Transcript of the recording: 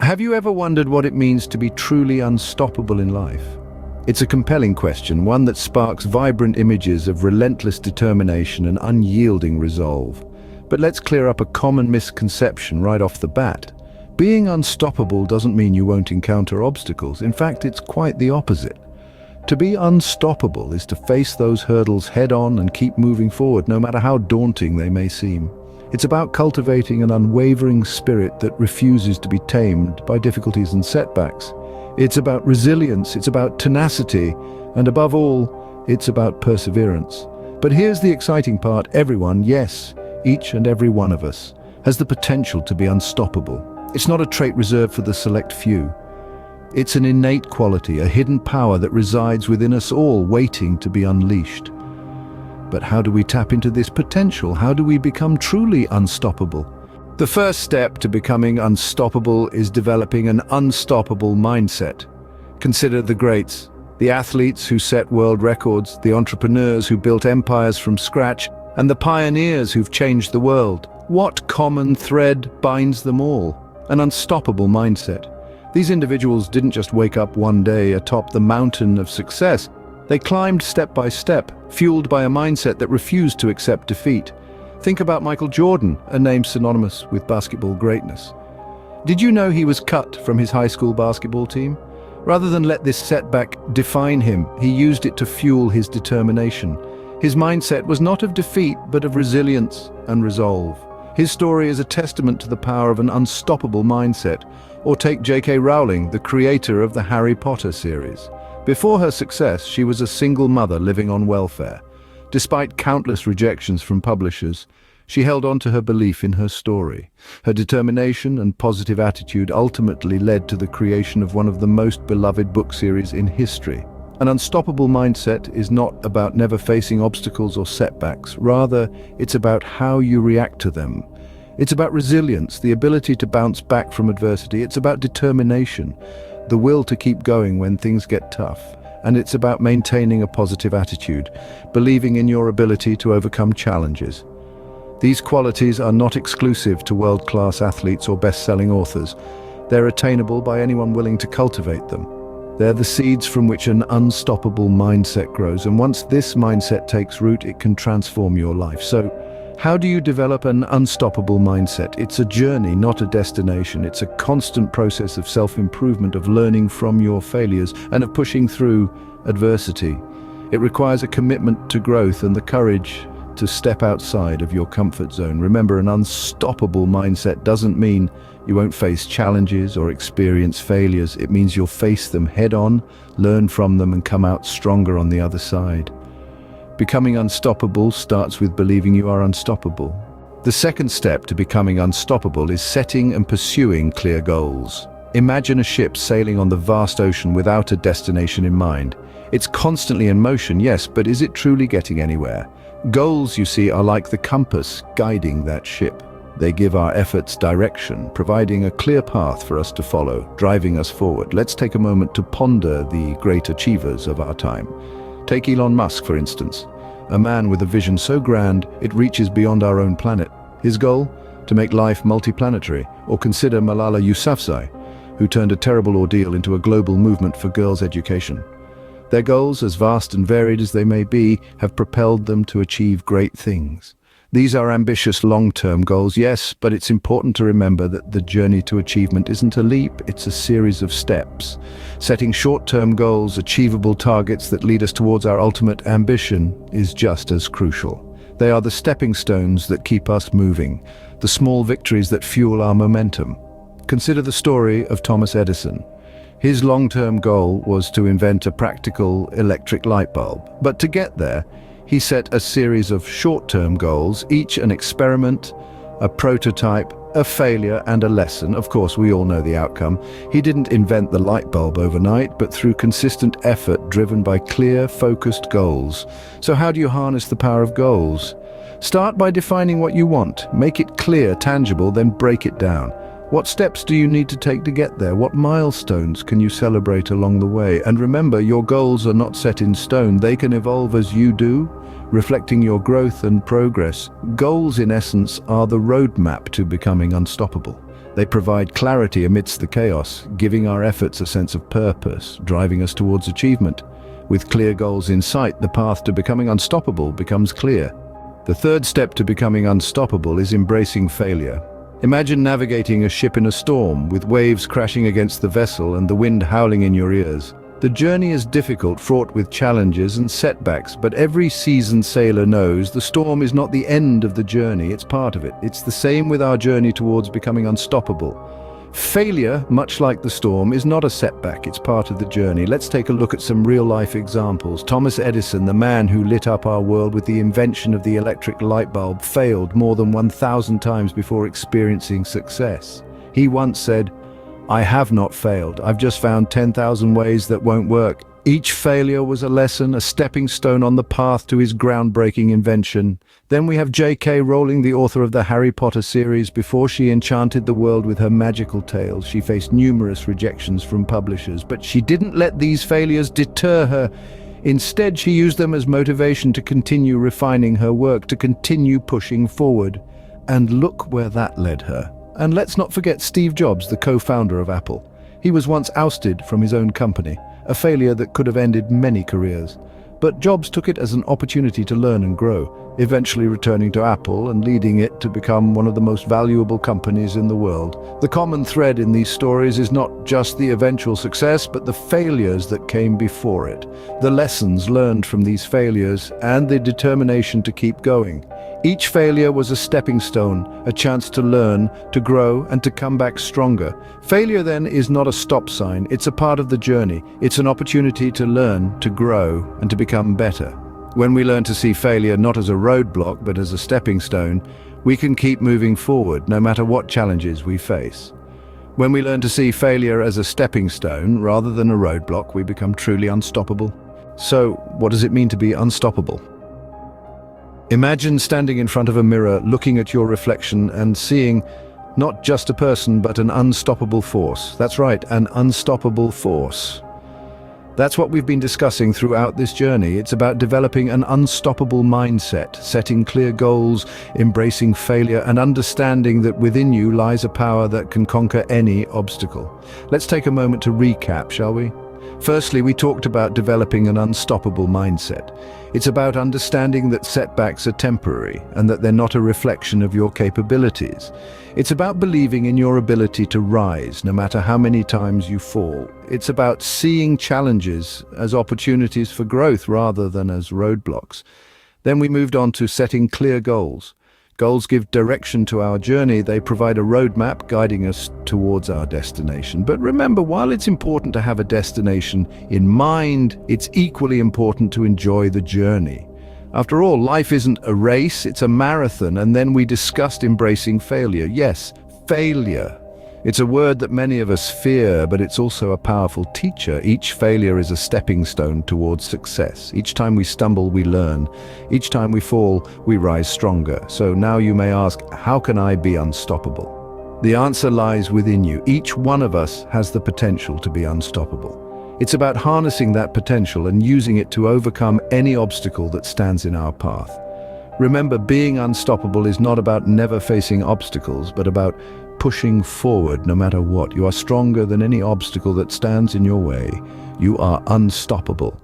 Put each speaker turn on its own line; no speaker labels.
Have you ever wondered what it means to be truly unstoppable in life? It's a compelling question, one that sparks vibrant images of relentless determination and unyielding resolve. But let's clear up a common misconception right off the bat. Being unstoppable doesn't mean you won't encounter obstacles. In fact, it's quite the opposite. To be unstoppable is to face those hurdles head-on and keep moving forward, no matter how daunting they may seem. It's about cultivating an unwavering spirit that refuses to be tamed by difficulties and setbacks. It's about resilience, it's about tenacity, and above all, it's about perseverance. But here's the exciting part: everyone, yes, each and every one of us, has the potential to be unstoppable. It's not a trait reserved for the select few. It's an innate quality, a hidden power that resides within us all, waiting to be unleashed. But how do we tap into this potential? How do we become truly unstoppable? The first step to becoming unstoppable is developing an unstoppable mindset. Consider the greats, the athletes who set world records, the entrepreneurs who built empires from scratch, and the pioneers who've changed the world. What common thread binds them all? An unstoppable mindset. These individuals didn't just wake up one day atop the mountain of success. They climbed step by step, fueled by a mindset that refused to accept defeat. Think about Michael Jordan, a name synonymous with basketball greatness. Did you know he was cut from his high school basketball team? Rather than let this setback define him, he used it to fuel his determination. His mindset was not of defeat, but of resilience and resolve. His story is a testament to the power of an unstoppable mindset. Or take J.K. Rowling, the creator of the Harry Potter series. Before her success, she was a single mother living on welfare. Despite countless rejections from publishers, she held on to her belief in her story. Her determination and positive attitude ultimately led to the creation of one of the most beloved book series in history. An unstoppable mindset is not about never facing obstacles or setbacks. Rather, it's about how you react to them. It's about resilience, the ability to bounce back from adversity. It's about determination, the will to keep going when things get tough. And it's about maintaining a positive attitude, believing in your ability to overcome challenges. These qualities are not exclusive to world-class athletes or best-selling authors. They're attainable by anyone willing to cultivate them. They're the seeds from which an unstoppable mindset grows, and once this mindset takes root, it can transform your life. So, how do you develop an unstoppable mindset? It's a journey, not a destination. It's a constant process of self-improvement, of learning from your failures, and of pushing through adversity. It requires a commitment to growth and the courage to step outside of your comfort zone. Remember, an unstoppable mindset doesn't mean you won't face challenges or experience failures. It means you'll face them head-on, learn from them, and come out stronger on the other side. Becoming unstoppable starts with believing you are unstoppable. The second step to becoming unstoppable is setting and pursuing clear goals. Imagine a ship sailing on the vast ocean without a destination in mind. It's constantly in motion, yes, but is it truly getting anywhere? Goals, you see, are like the compass guiding that ship. They give our efforts direction, providing a clear path for us to follow, driving us forward. Let's take a moment to ponder the great achievers of our time. Take Elon Musk, for instance, a man with a vision so grand it reaches beyond our own planet. His goal? To make life multiplanetary. Or consider Malala Yousafzai, who turned a terrible ordeal into a global movement for girls' education. Their goals, as vast and varied as they may be, have propelled them to achieve great things. These are ambitious long-term goals, yes, but it's important to remember that the journey to achievement isn't a leap, it's a series of steps. Setting short-term goals, achievable targets that lead us towards our ultimate ambition, is just as crucial. They are the stepping stones that keep us moving, the small victories that fuel our momentum. Consider the story of Thomas Edison. His long-term goal was to invent a practical electric light bulb, but to get there, he set a series of short-term goals, each an experiment, a prototype, a failure, and a lesson. Of course, we all know the outcome. He didn't invent the light bulb overnight, but through consistent effort driven by clear, focused goals. So how do you harness the power of goals? Start by defining what you want. Make it clear, tangible, then break it down. What steps do you need to take to get there? What milestones can you celebrate along the way? And remember, your goals are not set in stone. They can evolve as you do, reflecting your growth and progress. Goals, in essence, are the roadmap to becoming unstoppable. They provide clarity amidst the chaos, giving our efforts a sense of purpose, driving us towards achievement. With clear goals in sight, the path to becoming unstoppable becomes clear. The third step to becoming unstoppable is embracing failure. Imagine navigating a ship in a storm, with waves crashing against the vessel and the wind howling in your ears. The journey is difficult, fraught with challenges and setbacks, but every seasoned sailor knows the storm is not the end of the journey, it's part of it. It's the same with our journey towards becoming unstoppable. Failure, much like the storm, is not a setback, it's part of the journey. Let's take a look at some real-life examples. Thomas Edison, the man who lit up our world with the invention of the electric light bulb, failed more than 1,000 times before experiencing success. He once said, "I have not failed. I've just found 10,000 ways that won't work." Each failure was a lesson, a stepping stone on the path to his groundbreaking invention. Then we have J.K. Rowling, the author of the Harry Potter series. Before she enchanted the world with her magical tales, she faced numerous rejections from publishers, but she didn't let these failures deter her. Instead, she used them as motivation to continue refining her work, to continue pushing forward. And look where that led her. And let's not forget Steve Jobs, the co-founder of Apple. He was once ousted from his own company, a failure that could have ended many careers. But Jobs took it as an opportunity to learn and grow, eventually returning to Apple and leading it to become one of the most valuable companies in the world. The common thread in these stories is not just the eventual success, but the failures that came before it, the lessons learned from these failures, and the determination to keep going. Each failure was a stepping stone, a chance to learn, to grow, and to come back stronger. Failure then is not a stop sign, it's a part of the journey. It's an opportunity to learn, to grow, and to become better. When we learn to see failure not as a roadblock, but as a stepping stone, we can keep moving forward, no matter what challenges we face. When we learn to see failure as a stepping stone, rather than a roadblock, we become truly unstoppable. So, what does it mean to be unstoppable? Imagine standing in front of a mirror, looking at your reflection and seeing not just a person, but an unstoppable force. That's right, an unstoppable force. That's what we've been discussing throughout this journey. It's about developing an unstoppable mindset, setting clear goals, embracing failure, and understanding that within you lies a power that can conquer any obstacle. Let's take a moment to recap, shall we? Firstly, we talked about developing an unstoppable mindset. It's about understanding that setbacks are temporary and that they're not a reflection of your capabilities. It's about believing in your ability to rise, no matter how many times you fall. It's about seeing challenges as opportunities for growth rather than as roadblocks. Then we moved on to setting clear goals. Goals give direction to our journey. They provide a roadmap guiding us towards our destination. But remember, while it's important to have a destination in mind, it's equally important to enjoy the journey. After all, life isn't a race, it's a marathon. And then we discussed embracing failure. Yes, failure. It's a word that many of us fear, but it's also a powerful teacher. Each failure is a stepping stone towards success. Each time we stumble, we learn. Each time we fall, we rise stronger. So now you may ask, how can I be unstoppable? The answer lies within you. Each one of us has the potential to be unstoppable. It's about harnessing that potential and using it to overcome any obstacle that stands in our path. Remember, being unstoppable is not about never facing obstacles, but about pushing forward no matter what. You are stronger than any obstacle that stands in your way. You are unstoppable.